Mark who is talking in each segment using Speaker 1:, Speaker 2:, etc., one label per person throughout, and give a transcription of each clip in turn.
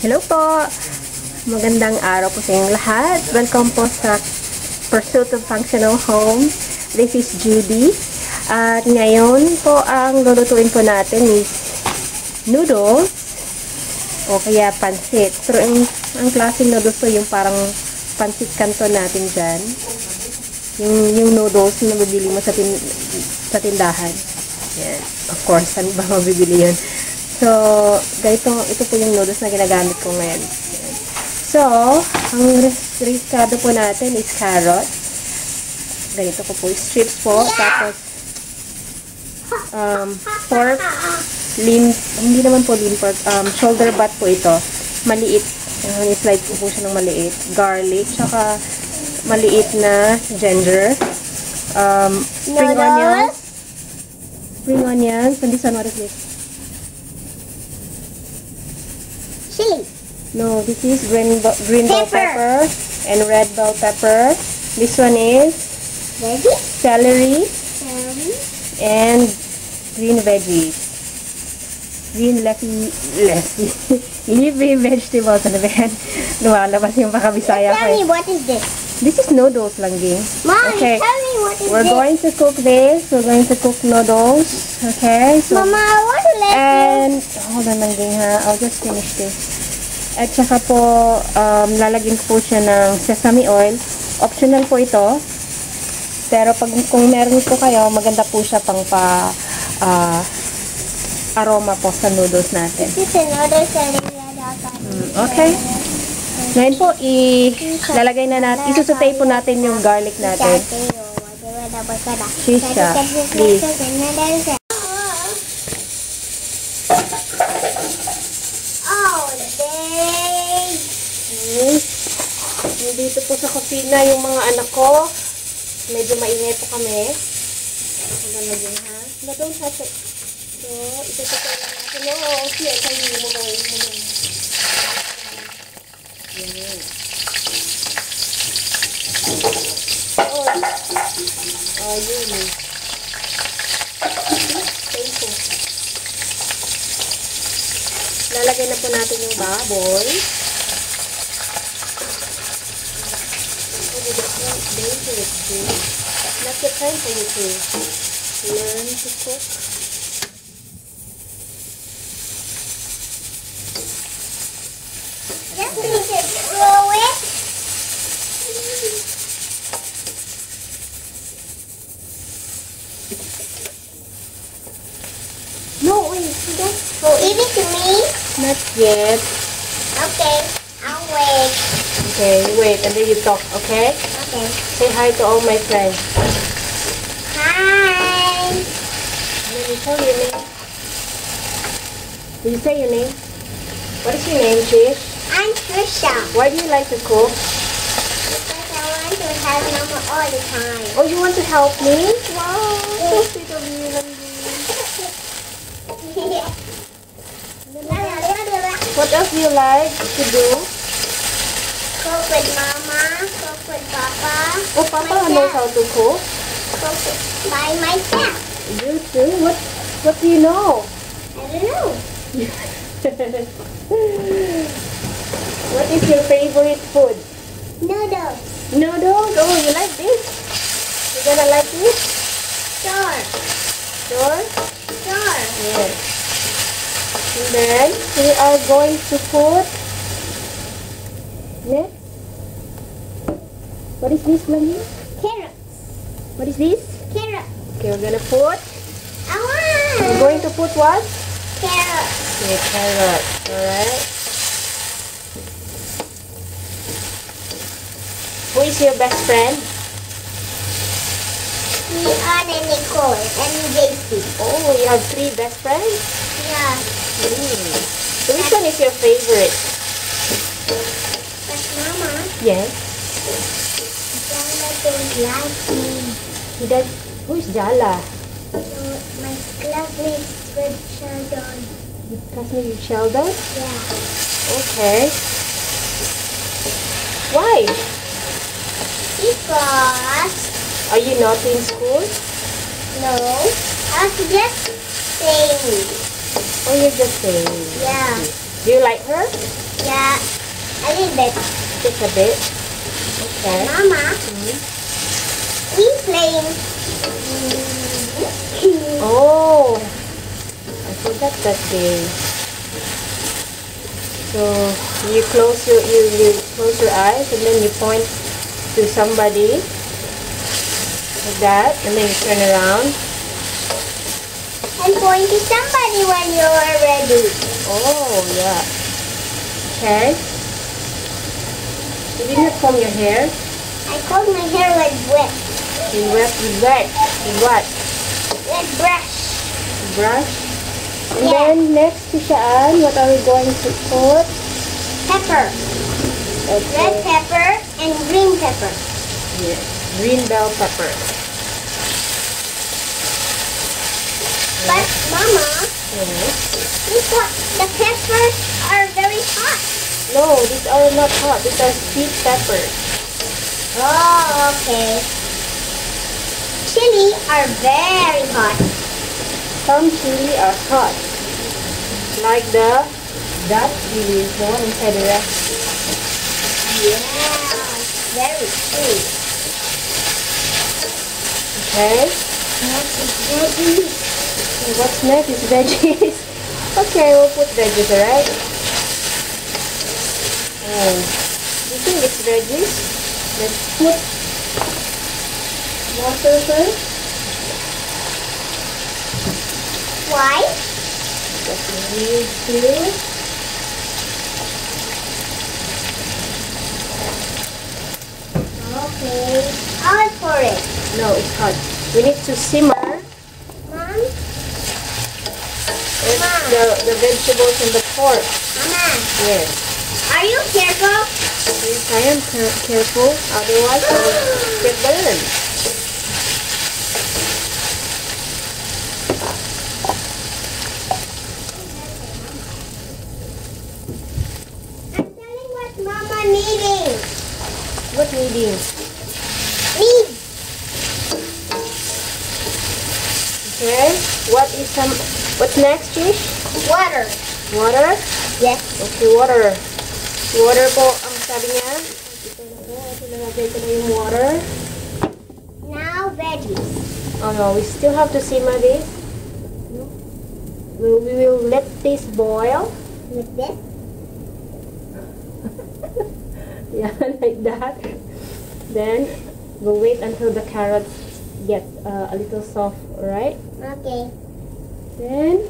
Speaker 1: Hello po! Magandang araw po sa inyong lahat. Welcome po sa Pursuit of Functional Home. This is Judy. At ngayon po ang lulutuin po natin is noodles o kaya pancit. Pero ang klaseng noodles po yung parang pancit canton natin dyan. Yung noodles na mabibili mo sa tindahan. Yan. Of course, saan ba mabibili yun? So, ito po yung noodles na ginagamit ko ngayon. So, ang riskado po natin is carrot. Ganito ko po, strips po. Tapos, pork, hindi naman po lean pork, shoulder butt po ito. Maliit. I-slice ko po siya ng maliit. Garlic, tsaka maliit na ginger. Spring onions. Spring onions. And this one, what is this?
Speaker 2: Chili.
Speaker 1: No, this is green bell pepper and red bell pepper. This one is celery and green veggies. Green leafy vegetables. Ano ba yan? Lumalabas yung pakabisaya ko.
Speaker 2: Tell me, what is this?
Speaker 1: This is noodles lang, Ging.
Speaker 2: Mom,
Speaker 1: okay.
Speaker 2: tell me what is
Speaker 1: We're
Speaker 2: this?
Speaker 1: going to cook this. We're going to cook noodles. Okay? So,
Speaker 2: Mama, I want to let
Speaker 1: and, hold on lang, Ging, ha? I'll just finish this. At saka po, lalagyan ko po siya ng sesame oil. Optional po ito. Pero kung meron po kayo, maganda po siya pang aroma po sa noodles natin.
Speaker 2: This is another selling
Speaker 1: Okay. Ngayon po, lalagay na natin, isusutay po natin yung garlic natin. Shisha, please. Dito po sa kusina yung mga anak ko. Medyo maingay po kami. Magalagyan, ha? No, don't touch it. So, isusutay na natin. No, see, I tell you, mo. Yan. Oh, yun eh. Thank you. Lalagay na po natin yung baboy. Not the time for you to learn to cook.
Speaker 2: Just need to throw it. No, wait. Just give it to me.
Speaker 1: Not yet.
Speaker 2: Okay, I'll wait.
Speaker 1: Okay, wait, and then you talk, okay?
Speaker 2: Okay.
Speaker 1: Say hi to all my friends.
Speaker 2: Hi.
Speaker 1: And then you tell your name. Did you say your name? What is your name, Trish?
Speaker 2: I'm Trisha.
Speaker 1: Why do you like to cook?
Speaker 2: Because I want to have Mama all the time.
Speaker 1: Oh, you want to help me? Wow, so sweet of you, Nandi. What else do you like to do?
Speaker 2: Cook with Mama, cook with Papa.
Speaker 1: Oh, Papa knows how to cook.
Speaker 2: Cook by myself.
Speaker 1: You too? What do you know?
Speaker 2: I don't know.
Speaker 1: What is your favorite food?
Speaker 2: Noodles.
Speaker 1: Noodles? Oh, you like this? You gonna like this?
Speaker 2: Sure.
Speaker 1: Sure?
Speaker 2: Sure.
Speaker 1: Yes. And then, we are going to put next. What is this, Lani?
Speaker 2: Carrots.
Speaker 1: What is this?
Speaker 2: Carrots.
Speaker 1: Okay, we're gonna put. We're
Speaker 2: I want
Speaker 1: going to put what?
Speaker 2: carrots.
Speaker 1: Okay, carrot. Alright. Who is your best friend?
Speaker 2: Me, Anne, and Nicole, and JC.
Speaker 1: Oh, you have 3 best friends?
Speaker 2: Yeah.
Speaker 1: So which one is your favorite?
Speaker 2: But Mama,
Speaker 1: Yes.
Speaker 2: Jana don't like me.
Speaker 1: He does. Who is Jala?
Speaker 2: So my classmates with Sheldon.
Speaker 1: Your classmate with Sheldon?
Speaker 2: Yeah.
Speaker 1: Okay. Why?
Speaker 2: Because
Speaker 1: Are you not in school?
Speaker 2: no, I was just saying.
Speaker 1: Oh, you're just saying.
Speaker 2: Yeah.
Speaker 1: Do you like her?
Speaker 2: Yeah, a little bit.
Speaker 1: Just a bit. Okay.
Speaker 2: Mama, we playing.
Speaker 1: Oh, I forgot that game. So you close your eyes and then you point to somebody like that, and then you turn around
Speaker 2: And point to somebody when you are ready.
Speaker 1: Oh, yeah. Okay. You did not comb your hair.
Speaker 2: I combed my hair with wet.
Speaker 1: You wet with wet. With what?
Speaker 2: With brush.
Speaker 1: Brush. And
Speaker 2: Yeah.
Speaker 1: then next to Shaan, what are we going to put?
Speaker 2: Pepper. Red
Speaker 1: Okay.
Speaker 2: pepper and green pepper.
Speaker 1: Yeah. Green bell pepper.
Speaker 2: But Mama,
Speaker 1: Yes.
Speaker 2: the peppers are very hot.
Speaker 1: No, these are not hot. These are sweet peppers.
Speaker 2: Oh, okay. Chili are very hot.
Speaker 1: Some chili are hot. Like that chili is the one inside the recipe.
Speaker 2: Yeah, very sweet.
Speaker 1: Okay.
Speaker 2: Next is veggies.
Speaker 1: What's next is veggies. Okay, we'll put veggies, alright? And you think it's veggies? Let's put water first.
Speaker 2: Why?
Speaker 1: Because we need to.
Speaker 2: Okay. I'll pour it.
Speaker 1: No, it's hot. We need to simmer
Speaker 2: Mom?
Speaker 1: the vegetables and the pork.
Speaker 2: Mama,
Speaker 1: Yes.
Speaker 2: are you careful?
Speaker 1: Yes, I am careful. Otherwise, I will get burned.
Speaker 2: I'm telling what Mama needing.
Speaker 1: What needing?
Speaker 2: Need.
Speaker 1: Okay. What's next, Trish?
Speaker 2: Water.
Speaker 1: Water?
Speaker 2: Yes.
Speaker 1: Okay, water. Water po ang sabi niya. Ito na po. Ito na natin ito na yung water.
Speaker 2: Now veggies.
Speaker 1: Oh no, we still have to simmer this. We will let this boil.
Speaker 2: Like this.
Speaker 1: Yeah, like that. Then we'll wait until the carrots get a little soft, right?
Speaker 2: Okay.
Speaker 1: Then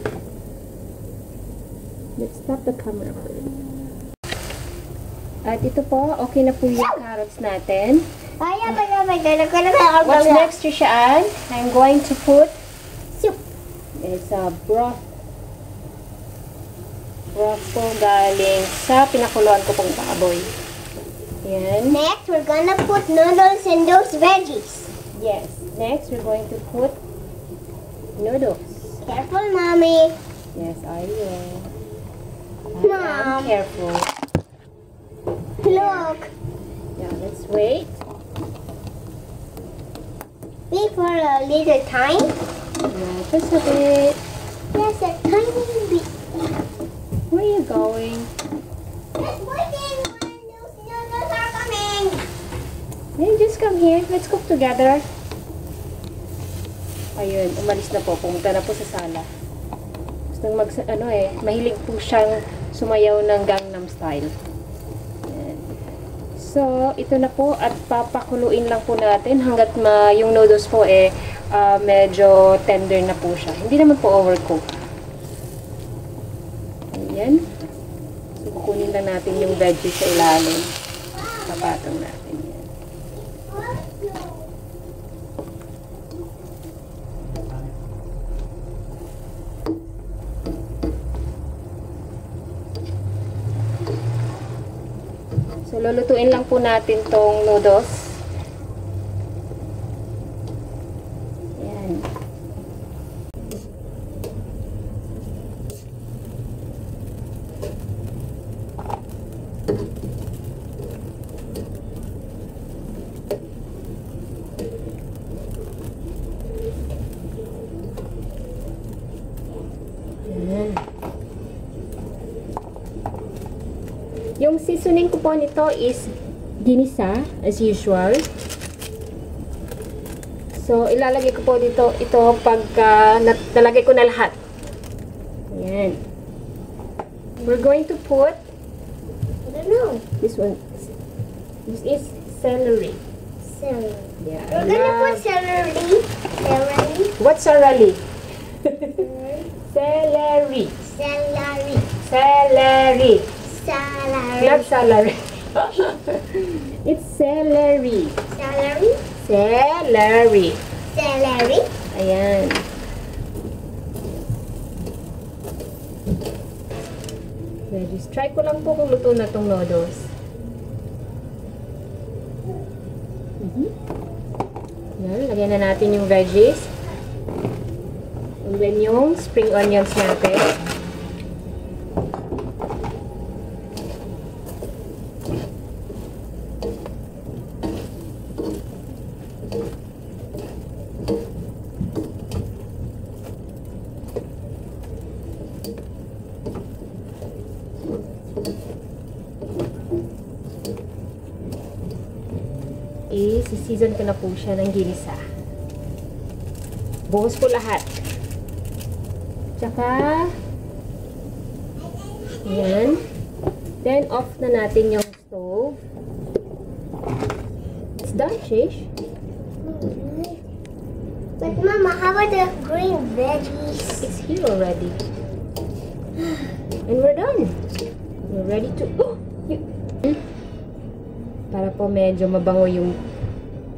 Speaker 1: let's stop the camera first. At ito po, okay na po yung carrots natin. What's next, Trishaan? I'm going to put
Speaker 2: Soup.
Speaker 1: is broth. Broth po galing sa pinakuluan ko pong baboy. Yan.
Speaker 2: Next, we're gonna put noodles and those veggies.
Speaker 1: Yes. Next, we're going to put noodles.
Speaker 2: Careful, Mommy.
Speaker 1: Yes, I will. I am
Speaker 2: Mom.
Speaker 1: careful.
Speaker 2: Look.
Speaker 1: Yeah, let's wait.
Speaker 2: Wait for a little time.
Speaker 1: Yeah, just a bit.
Speaker 2: Yes, a tiny bit.
Speaker 1: Where are you going?
Speaker 2: Just waiting when those noodles are coming.
Speaker 1: Hey, just come here. Let's cook together. Ayun, umalis na po. Pumunta na po sa sala. Gustong mahilig po siyang sumayaw ng Gangnam Style. Ayan. So, ito na po at papakuluin lang po natin hanggat yung noodles po medyo tender na po siya. Hindi naman po overcook. Ayan. So, kukunin lang natin yung veggies sa ilalim. Papatong natin yan. So, lulutuin lang po natin tong noodles. Ayan. Ayan. Yung seasoning ko po nito is ginisa, as usual. So, ilalagay ko po dito ito pagka nalagay ko na lahat. Ayan. We're going to put,
Speaker 2: I don't know.
Speaker 1: this one. This is celery.
Speaker 2: Celery.
Speaker 1: Yeah.
Speaker 2: We're gonna put celery. Celery.
Speaker 1: What's celery? Celery.
Speaker 2: Celery.
Speaker 1: Celery.
Speaker 2: Celery.
Speaker 1: Not celery. It's celery.
Speaker 2: Celery.
Speaker 1: Celery.
Speaker 2: Celery.
Speaker 1: Ayan. Veggies. Try ko lang po kung luto na tong noodles. Yan. Lagyan na natin yung veggies. And then yung spring onions natin. Season ko na po siya ng ginisa. Buhos po lahat. Tsaka, yan. Then, off na natin yung stove. It's done, Shish.
Speaker 2: But Mama, how about the green veggies?
Speaker 1: It's here already. And we're done. We're ready to... Oh! Para po medyo mabango yung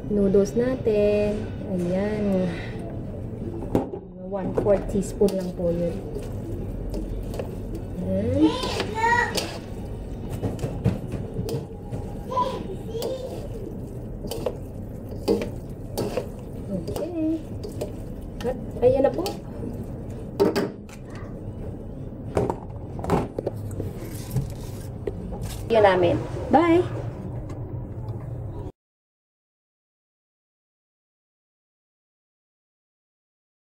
Speaker 1: noodles natin. Ayan. 1/4 teaspoon lang po yun. Ayan. Okay. Cut. Ayan na po. Yan namin. Bye!